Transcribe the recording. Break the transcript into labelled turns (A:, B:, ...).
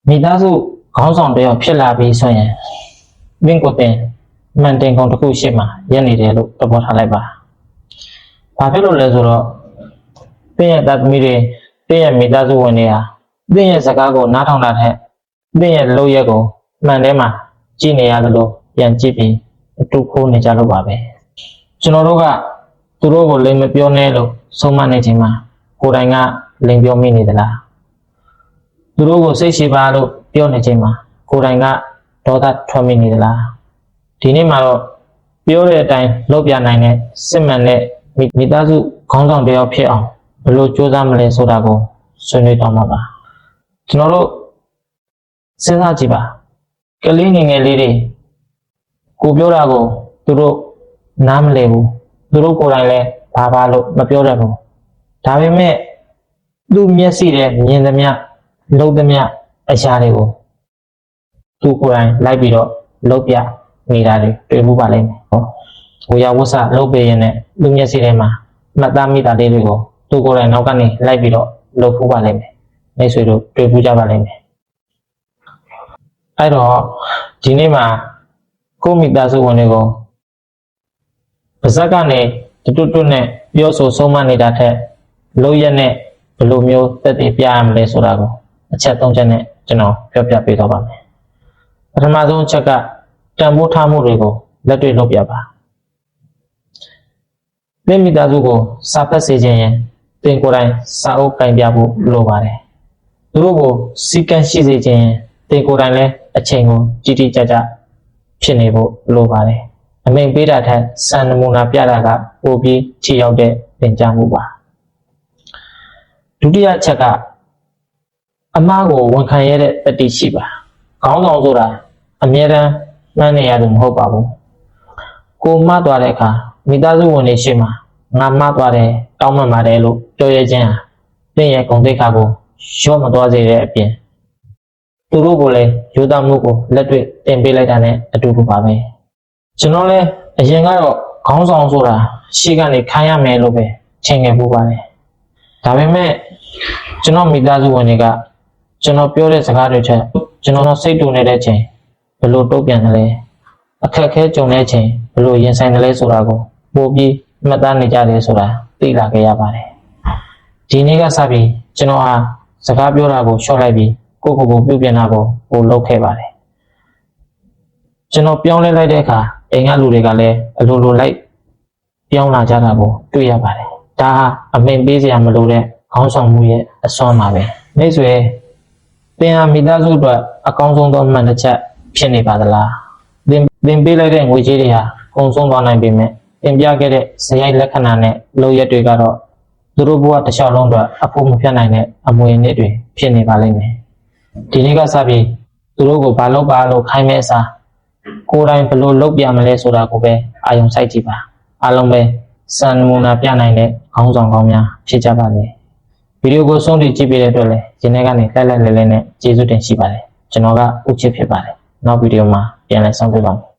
A: မိသားစုခေါင်းဆောင်တယောက်ဖြစ်လာပြီးဆိုရင်မင်းကိုယ်တင်မှန်တင်ကုန်တစ်ခုရှိမှရက်နေတယ်လို့သဘောထားလိုက်ပါ။ဘာဖြစ်လို့လဲဆိုတော့တင်းရဲ့သားသမီးတွေတင်းရဲ့မိသားစုဝင်တွေဟာတင်းရဲ့စကားကိုနားထောင်တာထက်တင်းရဲ့လုပ်ရက်ကိုမှန်တယ်မှာကြည့်နေရတယ်လို့ပြန်ကြည့်ပြီးအတူခိုးနေကြလို့ပါပဲ။ကျွန်တော်တို့ကသူတို့ကိုလိမ်မပြောနဲ့လို့ဆုံးမနေချိန်မှာကိုယ်တိုင်ကလိမ်ပြောမိနေသလား။သူတို့ကိုစိတ်ရှိပါလို့ပြောနေချိန်မှာကိုယ်တိုင်ကဒေါသထွက်မိနေသလား။ဒီနေ့မှာတော့ပြောတဲ့အတိုင်းလုပ်ပြနိုင်တဲ့စစ်မှန်တဲ့မိသားစုခေါင်းဆောင်တယောက်ဖြစ်အောင်ဘယ်လိုကြိုးစားမလဲဆိုတာကိုဆွေးနွေးတော့မှာပါကျွန်တော်တို့စဉ်းစားကြည့်ပါကလေးငယ်လေးတွေကိုပြောတာကိုသူတို့နားမလည်ဘူးသူတို့ကိုယ်တိုင်လည်းဘာလို့မပြောတတ်ဘူးဒါပေမဲ့သူ့မျက်စိနဲ့မြင်သမျှလုပ်သမျှအရာတွေကိုသူကိုယ်တိုင်လိုက်ပြီးတော့လုပ်ပြနေတာတွေတွေ့မှုပါလိမ့်မယ်ဟောဝေယဝဆလုပ်ပေးရင်လည်းသူ့မျက်စိထဲမှာမှတ်သားမိတာလေးတွေကိုသူကိုယ်တိုင်နောက်ကနေလိုက်ပြီးတော့လုပ်ဖို့ပါလိမ့်မယ်မိတ်ဆွေတို့တွေ့ဖို့ကြပါလိမ့်မယ်အဲ့တော့ဒီနေ့မှာကိုမိသားစုဝင်တွေကိုပါဇက်ကနေတွတ်နဲ့ပြောဆိုဆုံးမနေတာထက်လုပ်ရက်နဲ့ဘယ်လိုမျိုးသက်သေပြရမလဲဆိုတာကိုအချက်၃ချက်နဲ့ကျွန်တော်ပြောပြပေးတော့ပါမယ်ပထမဆုံးအချက်ကတန်ဖိုးထားမှုတွေကိုလက်တွေ့လုပ်ပြပါသင်မိသားစုကိုစာဖတ်စေခြင်းရင်သင်ကိုယ်တိုင်စာအုပ်ကင်ပြဖို့လိုပါတယ်သူတို့ကိုစီကံရှိစေခြင်းရင်သင်ကိုယ်တိုင်လည်းအချိန်ကိုကြည်ကြည်ကြကြဖြစ်နေဖို့လိုပါတယ်အမိန်ပေးတာထက်စံနမူနာပြတာကပိုပြီးခြေရောက်တဲ့သင်ကြားမှုပါဒုတိယချက်ကအမှားကိုဝန်ခံရတဲ့တတိရှိပါခေါင်းဆောင်ဆိုတာအမြဲတမ်းမှန်းနေရတယ်မဟုတ်ပါဘူးကိုမှားသွားတဲ့အခါမိသားစုဝင်တွေရှိမှငါမှားသွားတယ်တောင်းပန်ပါတယ်လို့ပြောရခြင်းဟာသင်ရဲ့ဂုဏ်သိက္ခာကိုလျော့မသွားစေတဲ့အပြင်သူတို့ကိုလည်းယူသားမှုကိုလက်တွေ့တင်ပေးလိုက်တာနဲ့အတူတူပါပဲကျွန်တော်လည်းအရင်ကတော့ခေါင်းဆောင်ဆိုတာရှေ့ကနေခိုင်းရမယ်လို့ပဲထင်ခဲ့ပူပါတယ်ဒါပေမဲ့ကျွန်တော်မိသားစုဝင်တွေကကျွန်တော်ပြောတဲ့စကားတွေချက်ကျွန်တော်စိတ်တူနေတဲ့ချိန်ဘယ်လိုတုံ့ပြန်သလဲအခက်အခဲကြုံတဲ့ချိန်ဘယ်လိုရင်ဆိုင်သလဲဆိုတာကိုပိုပြီးမှတ်သားနေကြတယ်ဆိုတာသိလာခဲ့ရပါတယ်ဒီနေ့ကစပြီးကျွန်တော်ဟာစကားပြောတာကိုရှော့လိုက်ပြီးကိုယ့်ကိုယ်ကိုပြုပြင်တာကိုပိုလုပ်ခဲ့ပါတယ်ကျွန်တော်ပြောင်းလဲလိုက်တဲ့အခါအိမ်ကလူတွေကလည်းအလိုလိုလိုက်ပြောင်းလာကြတာကိုတွေ့ရပါတယ်ဒါဟာအမိန်ပေးစရာမလိုတဲ့ခေါင်းဆောင်မှုရဲ့အစွမ်းပါပဲမိတ်ဆွေသင်ဟာမိသားစုအတွက်အကောင်းဆုံးသောမှန်တစ်ချက်ဖြစ်နေပါသလားသင်ပေးလိုက်တဲ့ငွေကြေးတွေဟာကုန်ဆုံးသွားနိုင်ပေမဲ့သင်ပြခဲ့တဲ့ဇယိုက်လက္ခဏာနဲ့လုပ်ရက်တွေကတော့သူတို့ဘဝတစ်လျှောက်လုံးအတွက်အဖို့မဖြတ်နိုင်တဲ့အမွေအနှစ်တွေဖြစ်နေပါလိမ့်မယ်ဒီနေ့ကစပြီးသူတို့ကိုဘာလုပ်ပါလို့ခိုင်းမဲ့အစားကိုယ်တိုင်ဘယ်လိုလုပ်ပြမလဲဆိုတာကိုပဲအာရုံစိုက်ကြည့်ပါအားလုံးပဲစံနမူနာပြနိုင်တဲ့ခေါင်းဆောင်ကောင်းများဖြစ်ကြပါစေဗီဒီယိုကိုဆုံးဖြတ်ကြည့်ပေးတဲ့အတွက်လည်းဒီနေ့ကနေလှည့်လှည့်လေးနဲ့ကျေးဇူးတင်ရှိပါတယ်ကျွန်တော်ကဦးချစ်ဖြစ်ပါတယ်နောက်ဗီဒီယိုမှာပြန်လည်ဆောင်တွေ့ပါမယ်